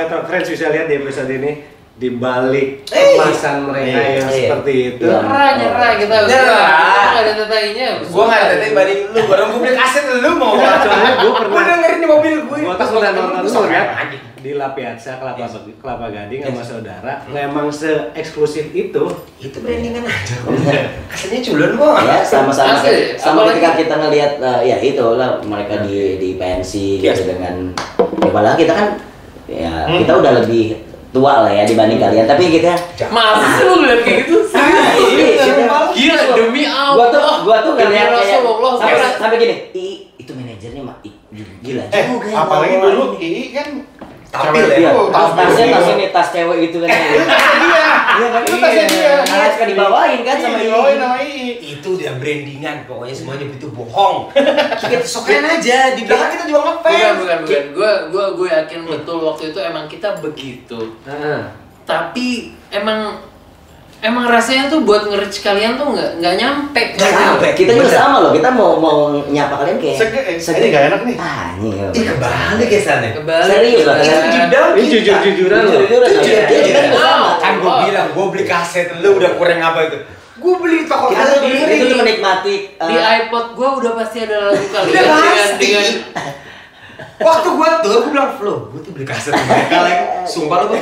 Speaker 2: Rock Friends bisa lihat di episode ini di balik kemasan mereka yang seperti itu.
Speaker 4: Nyerah kita. Nggak ada tetainya.
Speaker 3: Gue nggak ada teteh banding lu. Barang gue beli kaset lu mau.
Speaker 2: Soalnya gue pernah
Speaker 3: dengerin di mobil gue.
Speaker 2: Gue tuh pernah nonton lu kan di La Piazza Kelapa Gading sama saudara. Memang se-eksklusif itu.
Speaker 3: Itu brandingan aja. Kasetnya culun kok.
Speaker 1: Ya sama-sama
Speaker 4: Asli.
Speaker 1: sama ketika kita ngelihat ya itu lah mereka di pensi gitu dengan ya padahal kita kan ya kita udah lebih tua lah ya dibanding kalian, tapi kita
Speaker 4: Masa sih lu bilang kayak gitu? Gila demi Allah.
Speaker 1: gua tuh ngeliat kayak
Speaker 4: Rasulullah.
Speaker 1: sampai gini, itu manajernya mah gila juga ya,
Speaker 5: apalagi
Speaker 1: bawaannya.
Speaker 5: dulu Ii kan
Speaker 3: Tampil
Speaker 5: cewek
Speaker 3: ya.
Speaker 5: itu,
Speaker 1: tas ini tas cewek gitu kan.
Speaker 5: Itu tasnya dia.
Speaker 1: Nah, suka dibawain kan sama
Speaker 5: dibawain
Speaker 1: ini.
Speaker 5: sama Ii.
Speaker 3: Itu dia brandingan, pokoknya semuanya itu bohong. Kita sokain aja, di belakang kita juga ngefans.
Speaker 4: Bukan. Gue yakin betul waktu itu emang kita begitu. Tapi emang rasanya tuh buat nge-reach kalian tuh nggak nyampe.
Speaker 1: Kita juga sama loh, kita mau nyapa kalian kayak
Speaker 5: Ini nggak enak nih.
Speaker 1: anjing.
Speaker 3: Ih, kebalik ya sana.
Speaker 1: Serius lah.
Speaker 2: Ini jujur-jujuran loh.
Speaker 1: Kita juga sama.
Speaker 3: Kan gue bilang, gue beli kaset lu udah kurang apa itu. Gue beli toko
Speaker 1: Kita
Speaker 3: kaset
Speaker 1: itu tuh menikmati
Speaker 4: Di iPod gue udah pasti ada lagu kalian
Speaker 3: Udah pasti.
Speaker 4: dengan
Speaker 3: Waktu gue tuh, gue bilang, Flo, gue tuh beli kaset mereka lagi. Sumpah lu,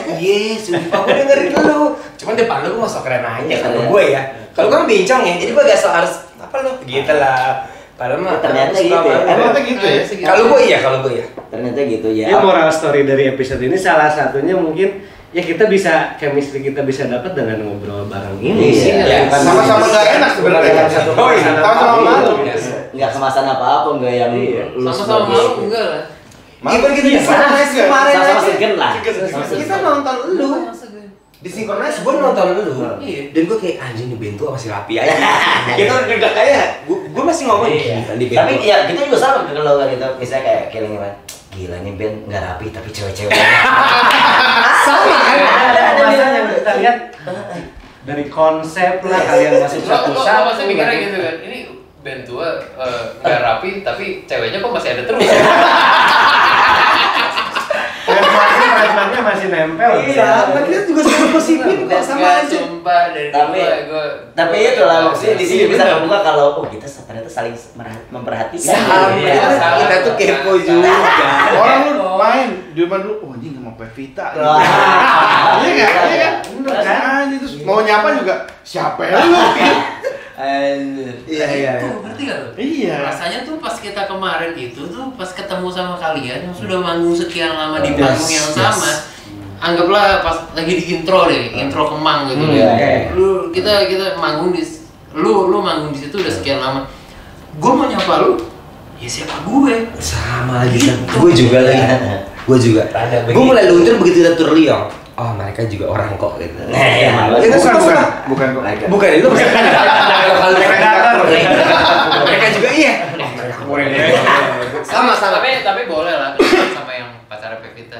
Speaker 3: sumpah gue dengerin lu. Cuman depan lu gue masuk keren aja kalau gue ya. Kalau gue kan bincang ya, jadi gue gak harus apa lu gitu lah. Padahal mah
Speaker 1: Ternyata
Speaker 3: suka
Speaker 1: gitu ya.
Speaker 3: banget.
Speaker 5: Emang gitu ya?
Speaker 3: Kalau gue iya, kalau gue ya.
Speaker 1: Ternyata gitu ya.
Speaker 2: Ini moral story dari episode ini salah satunya mungkin ya kita bisa chemistry kita bisa dapat dengan ngobrol bareng ini.
Speaker 1: Iya.
Speaker 5: Sama-sama nggak enak sebenarnya.
Speaker 3: Oh iya,
Speaker 5: Sama-sama malu.
Speaker 1: Nggak kemasan apa-apa, nggak yang lu
Speaker 4: sama-sama malu enggak lah.
Speaker 3: Even kita di Synchronize kemarin
Speaker 1: sama-sama
Speaker 3: aja.
Speaker 1: segen lah.
Speaker 3: Kita nonton lu. Di Synchronize gue nonton lu. Dan gue kayak anjing nih Bento masih rapi aja. Kita udah kayak gue masih ngomong di Bento.
Speaker 1: Tapi ya kita juga sama kalau gitu misalnya kayak Killing kan. Gila nih band nggak rapi tapi cewek-cewek.
Speaker 2: Sama kan? Ada masanya kita lihat dari konsep lah kalian masuk
Speaker 4: Lo
Speaker 2: satu-satu.
Speaker 4: pasti mikirnya gitu kan, ini band tua nggak rapi tapi ceweknya kok masih ada terus.
Speaker 2: Trademarknya masih nempel.
Speaker 3: Iya, tapi kita juga suka positif kok sama aja.
Speaker 4: Sumpah dari
Speaker 1: Tapi itu lah maksudnya di sini bisa kebuka kalau kita ternyata saling memperhatikan.
Speaker 3: Kita tuh kepo juga.
Speaker 5: Orang lu main di rumah dulu, oh anjing sama Pevita. Iya nggak? Iya kan? Bener kan? Itu mau nyapa juga siapa ya lu?
Speaker 3: Iya.
Speaker 4: Itu berarti gak lo?
Speaker 5: Iya.
Speaker 4: Rasanya tuh pas kita kemarin itu tuh pas ketemu sama kalian yang sudah manggung sekian lama di panggung yang sama. Anggaplah pas lagi di intro deh, intro Kemang gitu deh. Lu kita manggung di lu manggung di situ udah sekian lama. Gue mau nyapa lu, ya siapa gue?
Speaker 3: Sama lagi kan. Gue juga lagi. Gue juga. Gue mulai luntur begitu kita tur Liong. Oh mereka juga orang kok gitu.
Speaker 5: Bukan kok.
Speaker 3: Bukan itu maksudnya. Kalau mereka juga iya. Sama.
Speaker 4: Tapi boleh lah sama yang pacarnya Pevita.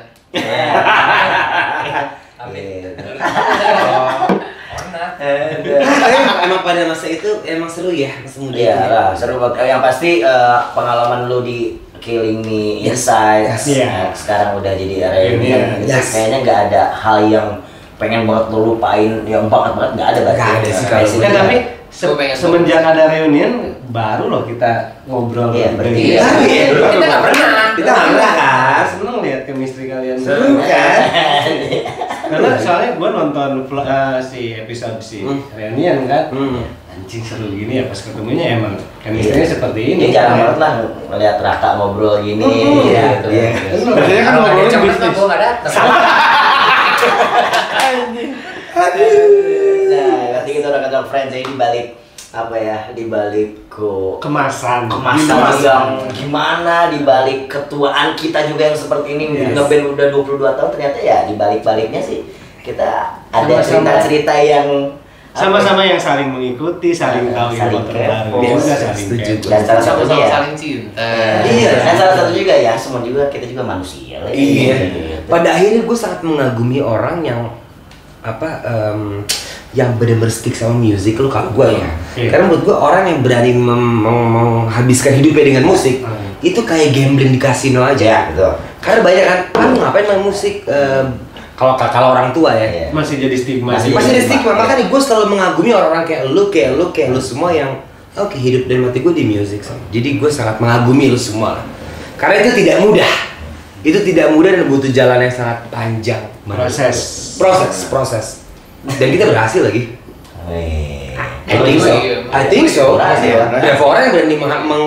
Speaker 3: Emang pada masa itu emang seru ya masa muda.
Speaker 1: Iya lah, seru banget. Yang pasti pengalaman lu di Killing Me Inside sekarang udah jadi reunion. Kayaknya nggak ada hal yang pengen banget lu lupain, yang banget nggak ada berarti.
Speaker 3: Nggak ada sih kalau
Speaker 2: Kan tapi semenjak ada reunion baru loh kita ngobrol
Speaker 1: bertiga.
Speaker 3: Kita nggak pernah. Kita nggak pernah kan.
Speaker 2: Seneng lihat chemistry kalian.
Speaker 3: Seru kan?
Speaker 2: Karena soalnya gue nonton si episode reunion kan. Anjing seru gini ya pas ketemunya emang chemistry-nya seperti ini.
Speaker 1: Ini jarang banget lah ngeliat Raka ngobrol gini. Gitu.
Speaker 5: Biasanya kan ngobrolnya bisnis.
Speaker 6: Gue nggak datang.
Speaker 1: Nah, nanti kita udah ketemu friends ini balik apa ya di balik
Speaker 2: kemasan
Speaker 1: yang gimana di balik ketuaan kita juga yang seperti ini ngeband udah 22 tahun ternyata ya di balik-baliknya sih kita ada cerita-cerita yang
Speaker 2: sama-sama yang saling mengikuti, saling tahu info terbaru juga, saling
Speaker 1: dan salah satunya ya
Speaker 4: saling cinta.
Speaker 1: Iya, dan salah satu juga ya semua juga kita juga manusia lah.
Speaker 3: Iya. Pada akhirnya gue sangat mengagumi orang yang yang benar-benar stick sama musik lu kalau gue ya. Karena menurut gue orang yang berani menghabiskan hidupnya dengan musik itu kayak gambling di kasino aja.
Speaker 1: Ya, betul.
Speaker 3: Karena banyak kan ngapain main musik kalau orang tua ya
Speaker 2: masih jadi stigma.
Speaker 3: Masih jadi stigma. Makanya gue selalu mengagumi orang-orang kayak lu semua yang oke, hidup dan mati gue di musik. Jadi gue sangat mengagumi lu semua. Karena itu tidak mudah. Itu tidak mudah dan butuh jalan yang sangat panjang. Proses. Dan kita berhasil lagi. I think so. Dan orang yang berani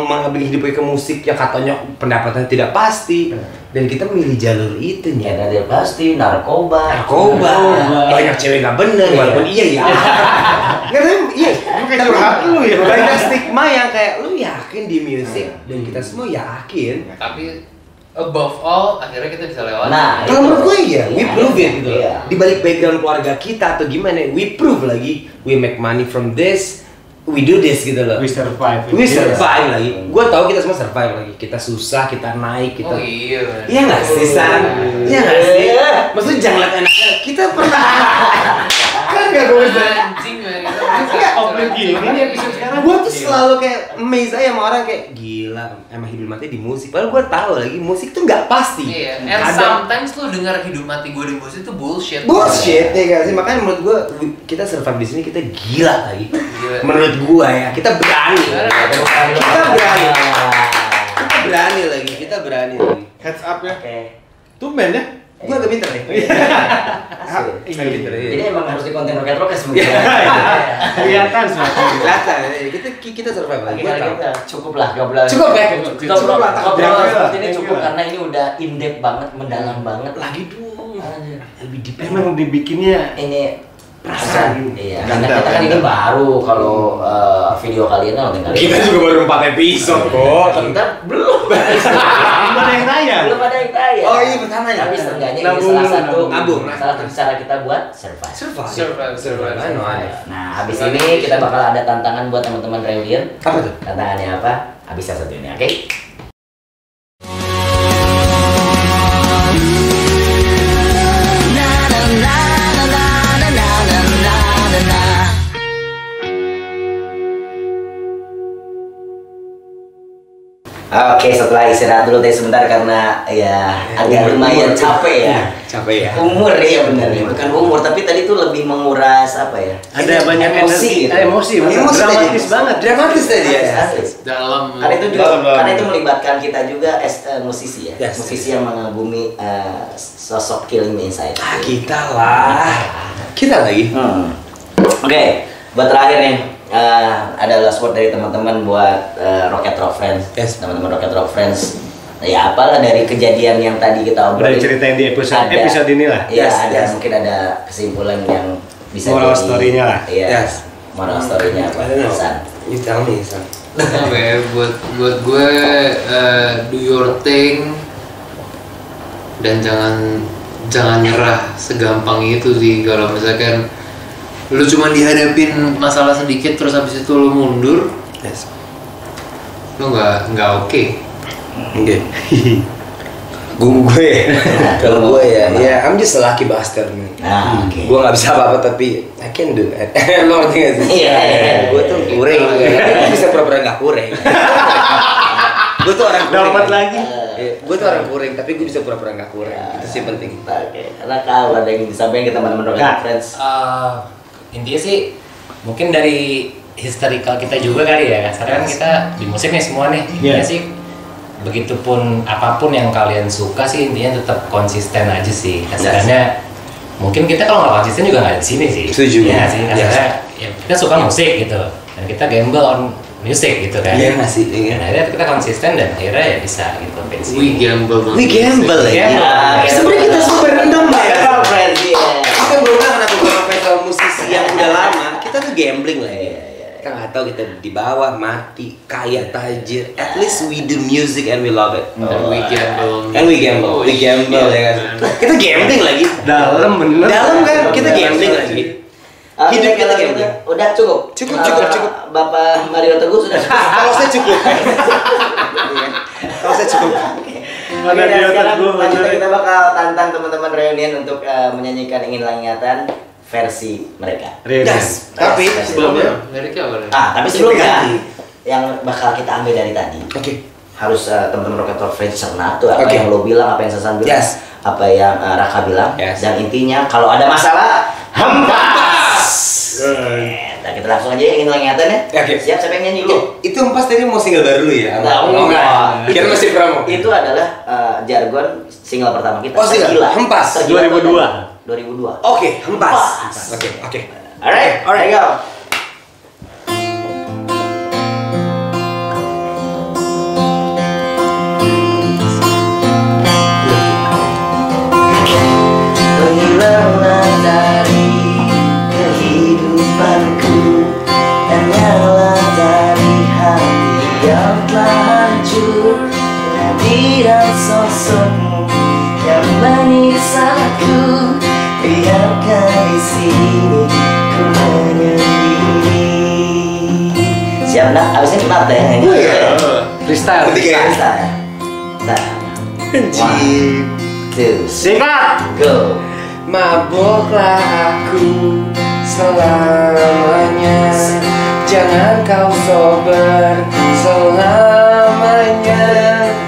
Speaker 3: mengambil hidupnya ke musik yang katanya pendapatannya tidak pasti, dan kita memilih jalur itu nih.
Speaker 1: Ya tidak pasti narkoba.
Speaker 3: Banyak cewek nggak bener, walaupun iya. Nggak tahu, iya. Banyak stigma yang kayak lu yakin di musik dan kita semua yakin.
Speaker 4: Tapi above all akhirnya kita bisa lewat.
Speaker 1: Nah,
Speaker 3: kalau menurut gue ya, we prove it gitu. Di balik background keluarga kita atau gimana, we prove lagi, we make money from this, we do this gitu loh.
Speaker 2: We survive
Speaker 3: lagi. Gue tahu kita semua survive lagi. Kita susah, kita naik, kita.
Speaker 4: Oh iya.
Speaker 3: Iya nggak sih, San? Iya nggak sih? Maksudnya jangan lihat enaknya. Kita pernah. Kan nggak gue
Speaker 4: anjing
Speaker 2: ini episode sekarang.
Speaker 3: Gue tuh selalu kayak amazed aja sama orang kayak gila, emang hidup mati di musik. Padahal gue tahu lagi musik tuh nggak pasti.
Speaker 4: Iya. And sometimes lu dengar hidup mati gue di musik itu bullshit.
Speaker 3: Bullshit ya gak sih? Makanya menurut gue kita survive di sini kita gila lagi. Menurut gue ya kita berani. Kita berani lagi.
Speaker 5: Heads up ya.
Speaker 1: Oke.
Speaker 5: Tumben ya.
Speaker 3: Gue agak pinter nih.
Speaker 1: Jadi emang harus di konten roket mungkin.
Speaker 2: Kelihatan suatu.
Speaker 3: Kita survive lagi.
Speaker 1: Kita cukup lah ngobrol.
Speaker 3: Cukup ya?
Speaker 1: Ngobrol seperti ini cukup karena ini udah in depth banget, mendalam banget.
Speaker 3: Lagi dong. Lebih deep.
Speaker 2: Emang dibikinnya
Speaker 1: Ini perasaan. Iya. Karena kita kan ini baru kalau video kalian nonton kalian.
Speaker 3: Kita juga baru 4 episode kok.
Speaker 1: Kita belum.
Speaker 2: belum ada yang tayang.
Speaker 1: Oh iya pertama ya. Tapi seenggaknya ini salah satu cara kita buat survive. Nah habis ini kita bakal ada tantangan buat teman-teman Reunion.
Speaker 3: Apa tuh?
Speaker 1: Tantangannya apa? Habis satu ini, oke? Oke, setelah istirahat dulu teh sebentar karena ya agak lumayan capek ya. Umur ya benar ya, bukan umur tapi tadi tuh lebih menguras apa ya?
Speaker 2: Ada banyak emosi,
Speaker 1: emosi
Speaker 3: dramatis tadi ya.
Speaker 4: Dalam.
Speaker 1: Karena itu juga karena itu melibatkan kita juga musisi ya. Musisi yang mengagumi sosok Killing Me Inside.
Speaker 3: Kita lagi.
Speaker 1: Oke, buat terakhir nih. Ada last word dari teman-teman buat Rocket Rock Friends. Teman-teman Rocket Rock Friends. Ya apalah dari kejadian yang tadi kita obrolin.
Speaker 2: Udah ceritain di episode inilah.
Speaker 1: Iya, mungkin ada kesimpulan yang bisa
Speaker 2: moral story-nya lah.
Speaker 1: Iya. Moral story-nya apa? San.
Speaker 3: You tell me, San.
Speaker 4: buat gue do your thing dan jangan nyerah segampang itu sih. Kalau misalkan lu cuma dihadapin masalah sedikit terus habis itu lu mundur, lu nggak oke.
Speaker 3: Kalau gue ya I'm just a lucky bastard man. Gue nggak bisa apa-apa tapi I can do it. Lo ngerti nggak sih?
Speaker 1: Iya.
Speaker 3: Gue tuh kurang, gue bisa pura-pura nggak kurang. Gue tuh orang kurang.
Speaker 2: Dapat lagi.
Speaker 3: Gue tuh orang kurang tapi gue bisa pura-pura nggak kurang. Itu sih penting.
Speaker 1: Oke. Karena kalau ada yang disampaikan ke teman-teman Rocket Friends.
Speaker 6: Intinya sih mungkin dari historical kita juga kali ya, karena kan kita di musik nih semua nih. Intinya sih begitupun apapun yang kalian suka sih intinya tetap konsisten aja sih. Kasarnya mungkin kita kalau nggak konsisten juga nggak di sini sih.
Speaker 3: Setuju.
Speaker 6: Ya sih, kasarnya ya, kita suka musik gitu dan kita gamble on music gitu kan.
Speaker 3: Iya nggak sih.
Speaker 6: Dan akhirnya kita konsisten dan akhirnya ya bisa gitu pensi.
Speaker 4: We gamble
Speaker 3: ya. Sebenarnya kita super random ya.
Speaker 1: Friends,
Speaker 3: Kita belum kenapa gue ngefans sama musisi yang udah lama. Kita tuh gambling lah ya.
Speaker 7: Kita nggak tahu kita di bawah, mati, kaya, tajir. At least we do music and we love it.
Speaker 4: And we gamble.
Speaker 7: And we gamble, ya kan. Kita gambling lagi.
Speaker 2: Dalam bener.
Speaker 7: Dalam kan, kita gambling lagi. Hidup kita gambling.
Speaker 1: Udah cukup.
Speaker 7: Cukup.
Speaker 1: Bapak Mario Teguh sudah cukup.
Speaker 7: Kalau saya cukup. Kalau saya cukup.
Speaker 1: Oke, dan sekarang selanjutnya kita bakal tantang teman-teman reunian untuk menyanyikan Ingin Ingatan versi mereka.
Speaker 7: Yes. Tapi
Speaker 4: Sebelumnya, liriknya apa?
Speaker 1: Tapi sebelumnya yang bakal kita ambil dari tadi.
Speaker 7: Oke.
Speaker 1: Harus teman-teman Rocket Friends cerna tuh apa yang lo bilang, apa yang Sasan bilang, apa yang Raka bilang. Dan intinya kalau ada masalah, hempas. Nah, kita langsung aja Ingin Ingatan ya.
Speaker 7: Oke.
Speaker 1: Siap, siapa yang nyanyi dulu?
Speaker 7: Itu Hempas tadi mau single baru lu ya?
Speaker 1: Enggak.
Speaker 7: Kira masih promo.
Speaker 1: Itu adalah jargon single pertama kita.
Speaker 7: Oh, single.
Speaker 1: Tergila.
Speaker 7: Hempas.
Speaker 1: 2002.
Speaker 7: Oke, Hempas. Oke.
Speaker 1: Alright, go. Hilanglah dari kehidupanku dan nyala dari hati yang telah hancur. Kehadiran sosokmu yang menyisaku, biarkan di sini ku menyendiri. Siap nak? Abis ini kenapa ya?
Speaker 2: Freestyle.
Speaker 1: Freestyle. Nah, 1, 2,
Speaker 2: Singkat.
Speaker 1: go.
Speaker 3: Mabuklah aku selamanya, jangan kau sober selamanya.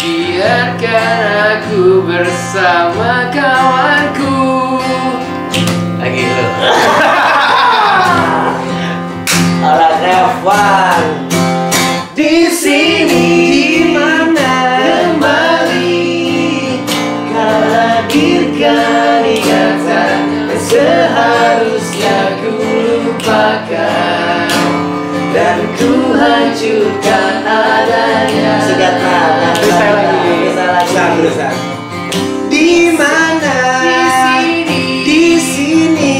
Speaker 4: Biarkan aku bersama kawanku.
Speaker 1: Lagi lu. Orang Revan di sini di mana kembali kau lahirkan ingatan seharusnya ku lupakan dan ku hancurkan adanya. Singkat mana? Bisa lagi.
Speaker 7: Di mana? Di sini.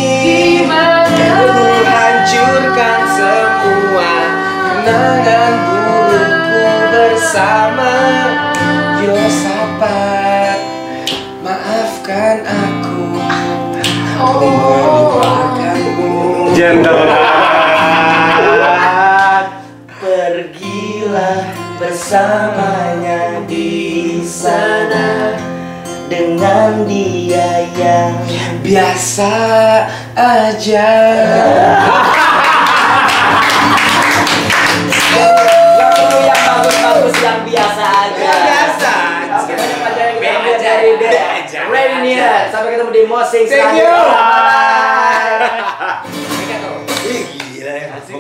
Speaker 3: Ku hancurkan semua kenangan burukku bersama Yosafat. Maafkan aku, melupakanmu.
Speaker 1: Pergilah bersamanya di sana dengan dia yang
Speaker 3: Biasa aja.
Speaker 1: Gak perlu yang bagus-bagus, yang biasa aja.
Speaker 7: Biasa.
Speaker 1: Oke, banyak pelajaran yang kita ambil
Speaker 7: Be
Speaker 1: dari
Speaker 7: aja.
Speaker 1: Rainier. Sampai ketemu di Mosing
Speaker 7: Thank you.
Speaker 1: selanjutnya. Bye.